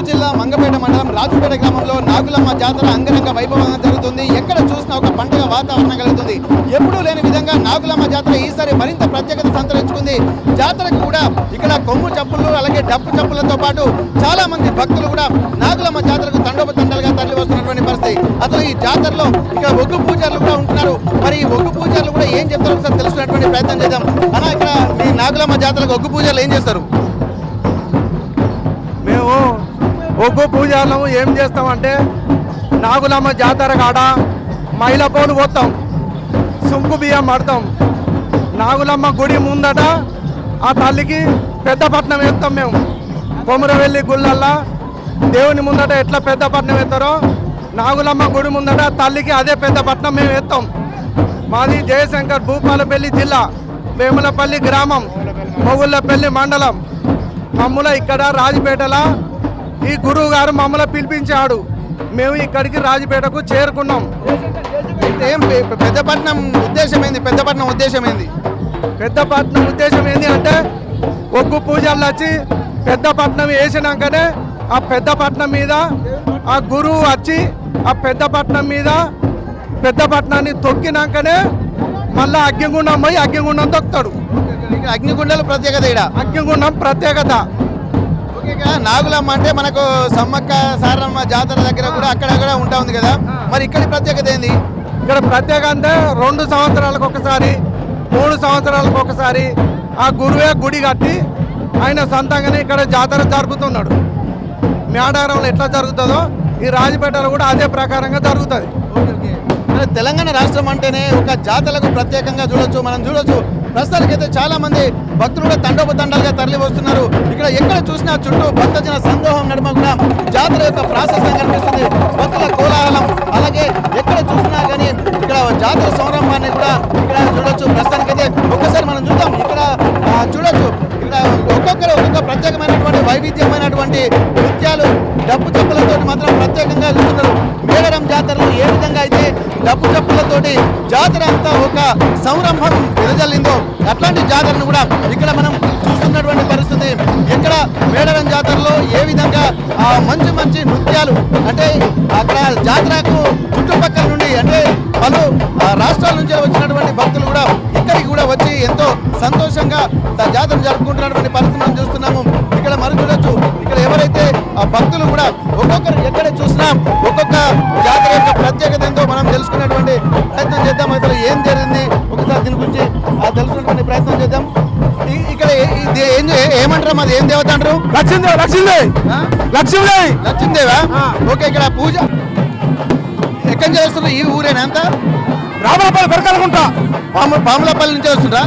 ములుగు జిల్లా మంగపేట మండలం రాజుపేట గ్రామంలో నాగులమ్మ జాతర అంగరంగ వైభవంగా జరుగుతుంది. ఎక్కడ చూసినా ఒక పండుగ వాతావరణం కలుగుతుంది. ఎప్పుడూ లేని విధంగా నాగులమ్మ జాతర ఈసారి మరింత ప్రత్యేకత సంతరించుకుంది. జాతరకు కూడా ఇక్కడ కొమ్ము చప్పులు అలాగే డప్పు చప్పులతో పాటు చాలా మంది భక్తులు కూడా నాగులమ్మ జాతరకు తండోపతండాలుగా తరలి వస్తున్నటువంటి పరిస్థితి. అసలు ఈ జాతరలో ఇక్కడ ఒగ్గు పూజారులు కూడా ఉంటున్నారు. మరి ఈ ఒగ్గు పూజారులు కూడా ఏం చెప్తారో ఒకసారి తెలుసుకునేటువంటి ప్రయత్నం చేద్దాం. అన్న, ఇక్కడ మీ నాగులమ్మ జాతరకు ఒగ్గు పూజలు ఏం చేస్తారు? మేము ఒగ్గు పూజలను ఏం చేస్తామంటే నాగులమ్మ జాతర కాడ మైల పోలు పోతాం, సుంకు బియ్యం పడతాం. నాగులమ్మ గుడి ముందట ఆ తల్లికి పెద్ద పట్నం వేస్తాం. మేము కొమురవెల్లి గుళ్ళల్లా దేవుని ముందట ఎట్లా పెద్ద పట్నం వేస్తారో నాగులమ్మ గుడి ముందట తల్లికి అదే పెద్ద పట్నం మేము వేస్తాం. మాది జయశంకర్ భూపాలపల్లి జిల్లా వేములపల్లి గ్రామం మొగుళ్ళపల్లి మండలం. మమ్మల ఇక్కడ రాజపేటలో ఈ గురువు గారు మమ్మల్ని పిలిపించాడు. మేము ఇక్కడికి రాజపేటకు చేరుకున్నాం. ఏం పెద్దపట్నం ఉద్దేశం ఏంది? పెద్దపట్నం ఉద్దేశం ఏంది? పెద్దపట్నం ఉద్దేశం ఏంది అంటే ఒగ్గు పూజలు వచ్చి పెద్దపట్నం వేసినాకనే ఆ పెద్దపట్నం మీద ఆ గురువు వచ్చి ఆ పెద్దపట్నం మీద పెద్దపట్నాన్ని తొక్కినాకనే మళ్ళీ అగ్గిగుండం పోయి అగ్గిగుండం తొక్కుతాడు. అగ్నిగుండాలు ప్రత్యేకత ఇక్కడ అగ్గిగుండం ప్రత్యేకత. నాగులమ్మ అంటే మనకు సమ్మక్క సారమ్మ జాతర దగ్గర కూడా అక్కడ ఉంటా ఉంది కదా, మరి ఇక్కడ ప్రత్యేకత ఏంది? ఇక్కడ ప్రత్యేకత అంటే 2 సంవత్సరాలకు ఒకసారి 3 సంవత్సరాలకు ఒకసారి ఆ గురువే గుడి కట్టి ఆయన సొంతంగానే ఇక్కడ జాతర జరుపుతున్నాడు. మేడారంలో ఎట్లా జరుగుతుందో ఈ రాజపేటలో కూడా అదే ప్రకారంగా జరుగుతుంది. తెలంగాణ రాష్ట్రం అంటేనే ఒక జాతరకు ప్రత్యేకంగా మనం చూడొచ్చు. ప్రస్తుతానికైతే చాలా మంది భక్తులు కూడా తండోపతండాలుగా తరలి వస్తున్నారు. ఇక్కడ ఎక్కడ చూసినా చుట్టూ భక్తజన సందోహం నడుమ కూడా జాతర యొక్క ప్రాసెసింగ్ కనిపిస్తుంది. భక్తుల కోలాహలం, అలాగే ఎక్కడ చూసినా కానీ ఇక్కడ జాతర సంరంభాన్ని కూడా ఇక్కడ చూడొచ్చు. ప్రస్తుతానికైతే ఒక్కసారి మనం చూద్దాం. ఇక్కడ చూడొచ్చు, ఇక్కడ ఒక్కొక్కరు ఒక్కొక్క ప్రత్యేకమైనటువంటి వైవిధ్యమైనటువంటి నృత్యాలు డప్పు చెప్పులతో మాత్రం ప్రత్యేకంగా చూస్తున్నారు. మేడారం జాతరలో ఏ విధంగా అయితే డప్పు చెప్పులతోటి జాతర అంతా ఒక సంరంభం వెదజల్లిందో అట్లాంటి జాతరను కూడా ఇక్కడ మనం చూస్తున్నటువంటి పరిస్థితి. ఇక్కడ మేడారం జాతరలో ఏ విధంగా మంచి మంచి నృత్యాలు అంటే అక్కడ జాతరకు చుట్టుపక్కల నుండి అంటే పలు రాష్ట్రాల నుంచి వచ్చినటువంటి భక్తులు కూడా ఇక్కడికి కూడా వచ్చి ఎంతో సంతోషంగా జాతర జరుపుకుంటున్నటువంటి పరిస్థితి మనం చూస్తున్నాము. ఇక్కడ మరి చూడొచ్చు, ఇక్కడ ఎవరైతే ఆ భక్తులు కూడా ఒక్కొక్కరు ఎక్కడ చూసినా ఒక్కొక్క జాతర యొక్క ప్రత్యేకత ఎంతో మనం తెలుసుకునేటువంటి ప్రయత్నం చేద్దాం. అసలు ఏం జరిగింది ఒకసారి దీని గురించి తెలుసుకునేటువంటి ప్రయత్నం చేద్దాం. ఇక్కడ ఏమంటారు, మాది ఏం దేవత అంటారు? లక్ష్మీదేవా? ఓకే, ఇక్కడ పూజ ఎక్కడి నుంచి వస్తున్నారు? ఈ ఊరేనా అంతా? రామలపల్లి పెరకాలకుంటా పాములపల్లి నుంచి వస్తుందా?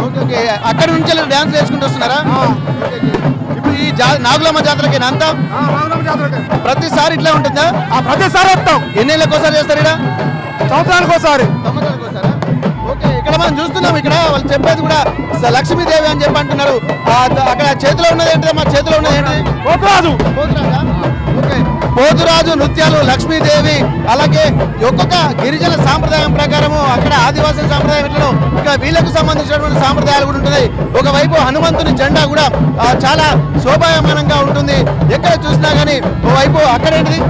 ఓకే, అక్కడ నుంచి డాన్స్ వేసుకుంటూ వస్తున్నారా? ఇప్పుడు ఈ నాగులమ్మ జాతరకి అంతా ప్రతిసారి ఇట్లా ఉంటుందా? ప్రతిసారి వస్తాం. ఎన్నేళ్ళకి ఒకసారి చేస్తారు? ఇక్కడ సంవత్సరానికి ఒకసారి. ఓకే, ఇక్కడ మనం చూస్తున్నాం. ఇక్కడ వాళ్ళు చెప్పేది కూడా లక్ష్మీదేవి అని చెప్పి అంటున్నారు. అక్కడ చేతిలో ఉన్నది ఏంటి? మా చేతిలో ఉన్నది ఏంటి? పోతురాజు. ఓకే, పోతురాజు నృత్యాలు, లక్ష్మీదేవి, అలాగే ఒక్కొక్క గిరిజన సాంప్రదాయం ప్రకారము అక్కడ ఆదివాసీ సాంప్రదాయం ఎట్లా ఇంకా వీళ్ళకు సంబంధించినటువంటి సాంప్రదాయాలు కూడా ఉంటుంది. ఒకవైపు హనుమంతుని జెండా కూడా చాలా శోభాయమానంగా ఉంటుంది. ఎక్కడ చూసినా కానీ ఓవైపు అక్కడేంటిది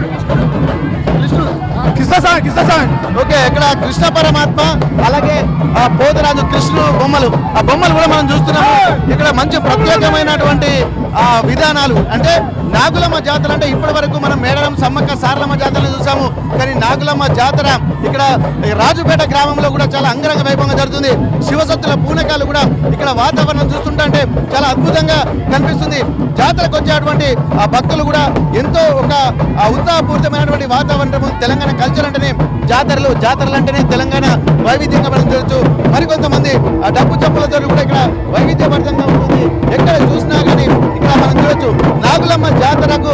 ఓకే, ఇక్కడ కృష్ణ పరమాత్మ, అలాగే ఆ పోతురాజు కృష్ణుడు బొమ్మలు, ఆ బొమ్మలు కూడా మనం చూస్తున్నాము. ఇక్కడ మంచి ప్రత్యేకమైనటువంటి విధానాలు అంటే నాగులమ్మ జాతర అంటే ఇప్పటి వరకు మనం మేడారం సమ్మక్క సారలమ్మ జాతరను చూసాము. కానీ నాగులమ్మ జాతర ఇక్కడ రాజుపేట గ్రామంలో కూడా చాలా అంగరంగ వైభవంగా జరుగుతుంది. శివసత్తుల పూనకాలు కూడా ఇక్కడ వాతావరణం చూస్తుంటే చాలా అద్భుతంగా కనిపిస్తుంది. జాతరకు వచ్చేటువంటి ఆ భక్తులు కూడా ఎంతో ఒక ఉత్సాహపూరితమైనటువంటి వాతావరణం. తెలంగాణ కల్చర్ అంటేనే జాతరలు అంటేనే తెలంగాణ వైవిధ్యంగా మనం చూడొచ్చు. మరికొంతమంది ఆ డప్పు చెప్పులతో కూడా ఇక్కడ వైవిధ్యభరితంగా ఉంటుంది. ఎక్కడ చూసినా కానీ ఇక్కడ మనం చూడొచ్చు. నాగులమ్మ జాతరకు,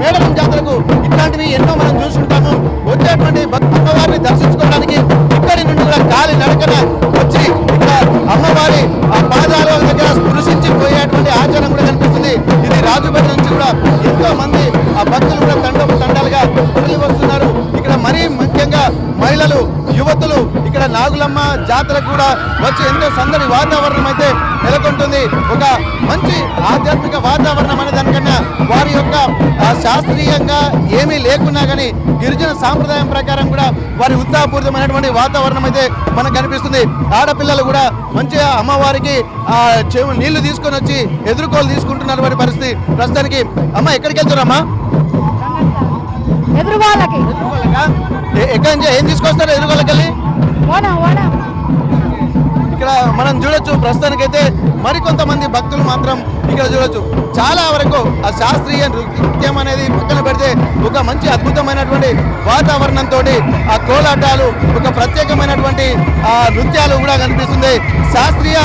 మేడారం జాతరకు ఇట్లాంటివి ఎన్నో మనం చూసుకుంటాము. వచ్చేటువంటి అమ్మవారిని దర్శించుకోవడానికి ఇక్కడి నుండి కూడా కాలి నడకన వచ్చి ఇక్కడ అమ్మవారి ఆ పాదాల దగ్గర స్పృశించి పోయేటువంటి ఆచారం కూడా కనిపిస్తుంది. ఇది రాజుపేట నుంచి కూడా ఎంతో మంది ఆ భక్తులు కూడా తండాలుగా తరలి వస్తున్నారు. ఇక్కడ మరీ ముఖ్యంగా మహిళలు, యువతులు ఇక్కడ ఇక్కడ నాగులమ్మ జాతరకు కూడా వచ్చి ఎంతో సందడి వాతావరణం అయితే నెలకొంటుంది. ఒక మంచి ఆధ్యాత్మిక వాతావరణం అనే దానికన్నా వారి యొక్క శాస్త్రీయంగా ఏమీ లేకున్నా కానీ గిరిజన సాంప్రదాయం ప్రకారం కూడా వారి ఉత్సాహపూరితమైనటువంటి వాతావరణం అయితే మనకు కనిపిస్తుంది. ఆడపిల్లలు కూడా మంచిగా అమ్మవారికి నీళ్లు తీసుకొని వచ్చి ఎదుర్కోలు తీసుకుంటున్నటువంటి పరిస్థితి ప్రస్తుతానికి. అమ్మ ఎక్కడికి వెళ్తున్నారమ్మా? ఎదురుగోళ్ళకి ఎక్కడి నుంచి ఏం తీసుకొస్తారు ఎదుర్కోలకి వెళ్ళి? ఇక్కడ మనం చూడొచ్చు ప్రస్తుతానికైతే మరికొంతమంది భక్తులు మాత్రం ఇక్కడ చూడొచ్చు. చాలా వరకు ఆ శాస్త్రీయ నృత్యం అనేది పక్కన పెడితే ఒక మంచి అద్భుతమైనటువంటి వాతావరణంతో ఆ కోలాటాలు ఒక ప్రత్యేకమైనటువంటి నృత్యాలు కూడా కనిపిస్తుంది. శాస్త్రీయ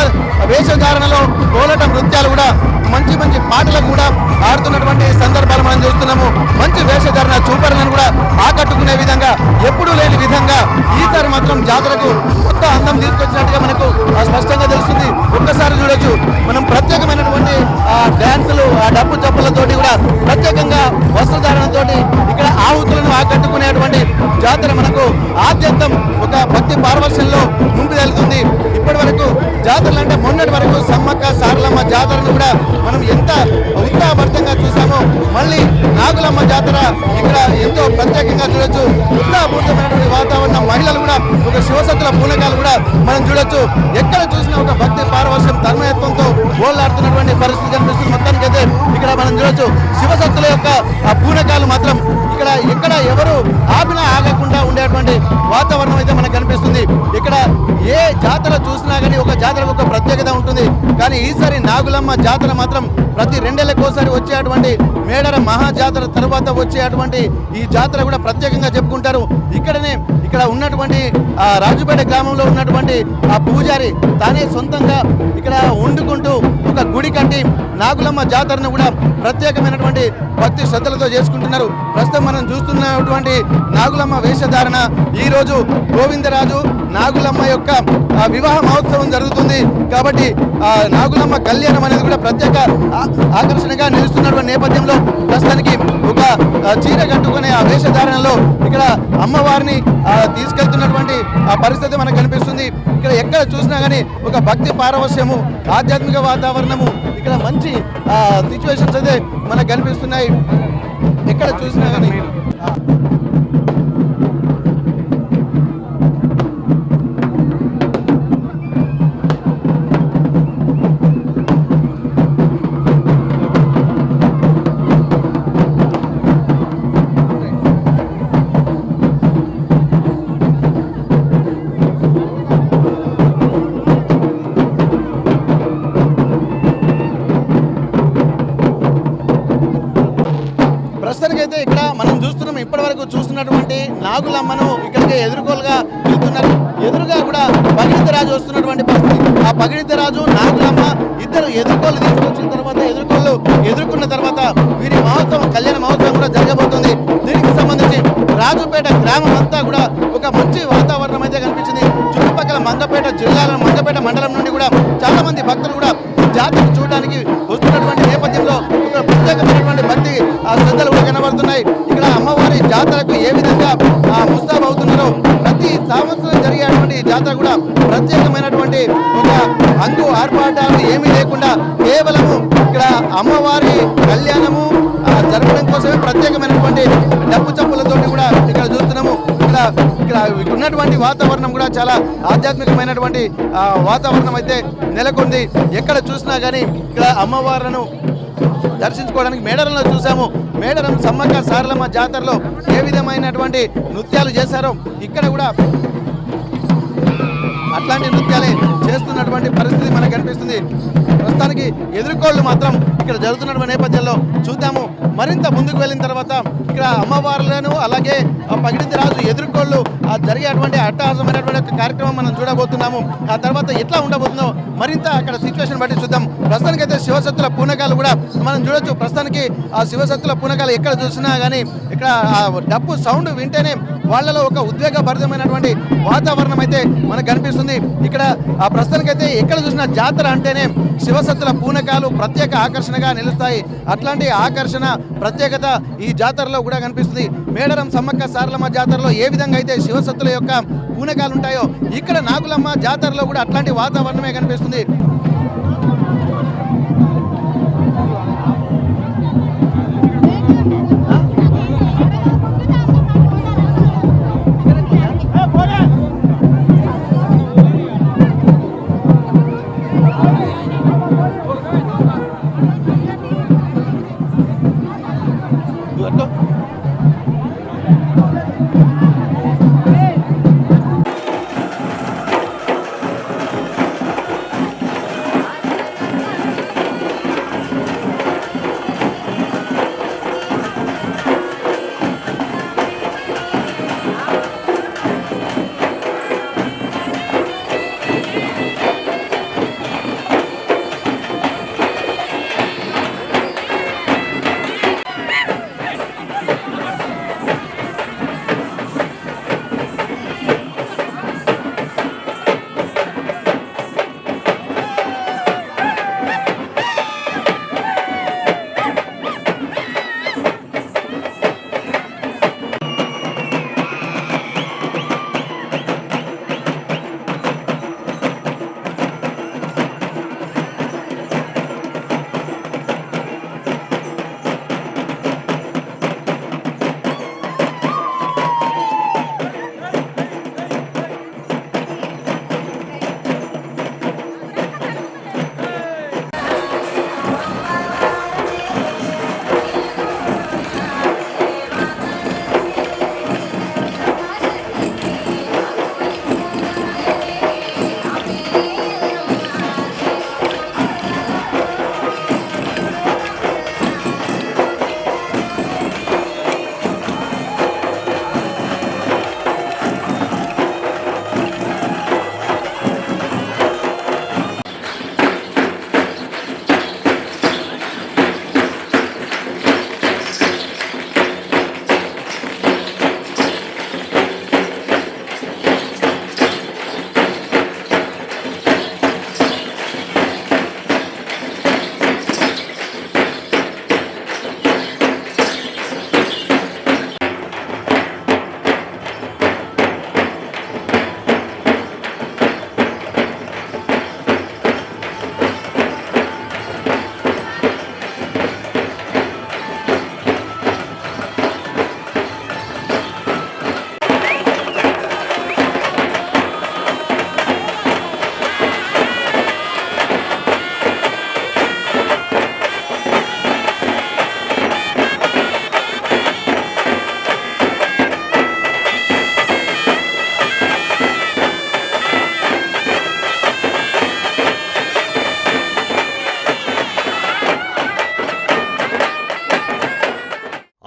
వేషధారణలో కోలాట నృత్యాలు కూడా మంచి మంచి పాటలకు కూడా ఆడుతున్నటువంటి సందర్భాలు మనం చూస్తున్నాము. మంచి వేషధారణ చూపరులను కూడా ఆకట్టుకునే విధంగా ఎప్పుడూ లేని విధంగా ఈసారి మాత్రం జాతరకు కొత్త అందం తీసుకొచ్చినట్టుగా మనకు స్పష్టంగా తెలుస్తుంది. ఒక్కసారి చూడొచ్చు మనం ప్రత్యేకమైనటువంటి డ్యాన్సులు డప్పు చప్పులతోటి కూడా ప్రత్యేకంగా వస్త్రధారణతోటి ఇక్కడ ఆహుతులను ఆకట్టుకునేటువంటి జాతర మనకు ఆద్యంతం ఒక భక్తి పార్వశ్యంలో ముందు వెళ్తుంది. ఇప్పటి వరకు జాతరలు అంటే మొన్నటి వరకు సమ్మక్క సారలమ్మ జాతరను కూడా మనం ఎంత ఉత్సాహభరితంగా చూసామో మళ్ళీ నాగులమ్మ జాతర ఇక్కడ ఎంతో ప్రత్యేకంగా చూడొచ్చు. ఉత్సాహపూరితమైనటువంటి వాతావరణం, మహిళలు కూడా ఒక శివసత్తుల పూనకాలు కూడా మనం చూడొచ్చు. ఎక్కడ చూసినా ఒక భక్తి పారవశ్యం తన్మయత్వంతో ఓళ్ళాడుతున్నటువంటి పరిస్థితి కనిపిస్తుంది. మొత్తానికైతే ఇక్కడ మనం చూడొచ్చు శివసత్తుల యొక్క ఆ పూనకాలు మాత్రం ఇక్కడ ఎక్కడ ఎవరు ఆపినా ఆగకుండా ఉండేటువంటి వాతావరణం అయితే మనకు కనిపిస్తుంది. ఇక్కడ ఏ జాతర చూసినా కానీ ఒక జాతరకు ఒక ప్రత్యేకత ఉంటుంది. కానీ ఈసారి నాగులమ్మ జాతర మాత్రం ప్రతి 2 ఏళ్లకోసారి వచ్చేటువంటి మేడర మహాజాతర తర్వాత వచ్చేటువంటి ఈ జాతర కూడా ప్రత్యేకంగా చెప్పుకుంటారు. ఇక్కడ ఉన్నటువంటి రాజుపేట గ్రామంలో ఉన్నటువంటి ఆ పూజారి తానే సొంతంగా ఇక్కడ వండుకుంటూ ఒక గుడి కట్టి నాగులమ్మ జాతరను కూడా ప్రత్యేకమైనటువంటి భక్తి శ్రద్ధలతో చేసుకుంటున్నారు. ప్రస్తుతం మనం చూస్తున్నటువంటి నాగులమ్మ వేషధారణ ఈరోజు గోవిందరాజు నాగులమ్మ యొక్క వివాహ మహోత్సవం జరుగుతుంది కాబట్టి నాగులమ్మ కళ్యాణం అనేది కూడా ప్రత్యేక ఆకర్షణగా నిలుస్తున్నటువంటి నేపథ్యంలో ప్రస్తుతానికి ఒక చీర కట్టుకునే ఆ వేషధారణలో ఇక్కడ అమ్మవారిని తీసుకెళ్తున్నటువంటి ఆ పరిస్థితి మనకు కనిపిస్తుంది. ఇక్కడ ఎక్కడ చూసినా కానీ ఒక భక్తి పారవశ్యము, ఆధ్యాత్మిక వాతావరణము, ఇక్కడ మంచి సిచ్యువేషన్స్ అయితే మనకు కనిపిస్తున్నాయి. ఎక్కడ చూసినా కానీ ప్రస్తుతానికైతే ఇక్కడ మనం చూస్తున్నాం ఇప్పటి వరకు చూస్తున్నటువంటి నాగులమ్మను ఇక్కడికి ఎదుర్కోలుగా వెళ్తున్నారు. ఎదురుగా కూడా పగిడిద్దరాజు వస్తున్నటువంటి పరిస్థితి. ఆ పగిడిద్దరాజు నాగులమ్మ ఇద్దరు ఎదుర్కోలు తీసుకొచ్చిన తర్వాత ఎదుర్కొన్న తర్వాత వీరి మహోత్సవం, కళ్యాణ మహోత్సవం కూడా జరగబోతుంది. దీనికి సంబంధించి రాజుపేట గ్రామం అంతా కూడా ఒక మంచి వాతావరణం అయితే కనిపించింది. చుట్టుపక్కల మంగపేట జిల్లాల మంగపేట మండలం నుండి కూడా చాలా మంది భక్తులు కూడా జాతర చూడడానికి వస్తున్నటువంటి నేపథ్యంలో ఇక్కడ ప్రత్యేకమైనటువంటి భక్తి శ్రద్ధలు కూడా కనబడుతున్నాయి. ఇక్కడ అమ్మవారి జాతరకు ఏ విధంగా ముస్తాబ్ అవుతున్నారో ప్రతి సంవత్సరం జరిగేటువంటి జాతర కూడా ప్రత్యేకమైనటువంటి ఒక హంగు ఆర్పాటాలు ఏమీ లేకుండా కేవలము ఇక్కడ అమ్మవారి కళ్యాణము జరగడం కోసమే ప్రత్యేకమైనటువంటి డప్పు చప్పులతోటి కూడా ఇక్కడ చూస్తున్నాము. ఇక్కడ ఉన్నటువంటి వాతావరణం కూడా చాలా ఆధ్యాత్మికమైనటువంటి వాతావరణం అయితే నెలకొంది. ఎక్కడ చూసినా కానీ ఇక్కడ అమ్మవారులను దర్శించుకోవడానికి మేడారంలో చూసాము. మేడారం సమ్మక్క సారలమ్మ జాతరలో ఏ విధమైనటువంటి నృత్యాలు చేశారో ఇక్కడ కూడా అట్లాంటి నృత్యాలే చేస్తున్నటువంటి పరిస్థితి మనకు కనిపిస్తుంది. ప్రస్తుతానికి ఎదుర్కోళ్ళు మాత్రం ఇక్కడ జరుగుతున్నటువంటి నేపథ్యంలో చూద్దాము. మరింత ముందుకు వెళ్ళిన తర్వాత ఇక్కడ అమ్మవార్లను అలాగే పగిడిద్దరాజు ఎదుర్కోళ్ళు జరిగేటువంటి అట్టహాసమైనటువంటి ఒక కార్యక్రమం మనం చూడబోతున్నాము. ఆ తర్వాత ఎట్లా ఉండబోతుందో మరింత అక్కడ సిచ్యువేషన్ బట్టి చూద్దాం. ప్రస్తుతానికి అయితే శివశక్తుల పూనకాలు కూడా మనం చూడొచ్చు. ప్రస్తుతానికి ఆ శివశక్తుల పూనకాలు ఎక్కడ చూసినా కానీ ఇక్కడ డప్పు సౌండ్ వింటేనే వాళ్ళలో ఒక ఉద్వేగభరితమైనటువంటి వాతావరణం అయితే మనకు కనిపిస్తుంది. కనిపిస్తుంది. ఇక్కడ ప్రస్తుతానికైతే ఎక్కడ చూసినా జాతర అంటేనే శివసత్తుల పూనకాలు ప్రత్యేక ఆకర్షణగా నిలుస్తాయి. అట్లాంటి ఆకర్షణ ప్రత్యేకత ఈ జాతరలో కూడా కనిపిస్తుంది. మేడారం సమ్మక్క సారలమ్మ జాతరలో ఏ విధంగా అయితే శివసత్తుల యొక్క పూనకాలు ఉంటాయో ఇక్కడ నాగులమ్మ జాతరలో కూడా అట్లాంటి వాతావరణమే కనిపిస్తుంది.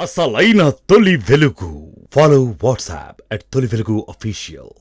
అసలైన తొలి వెలుగు. ఫాలో వాట్సాప్ @తొలి వెలుగు official.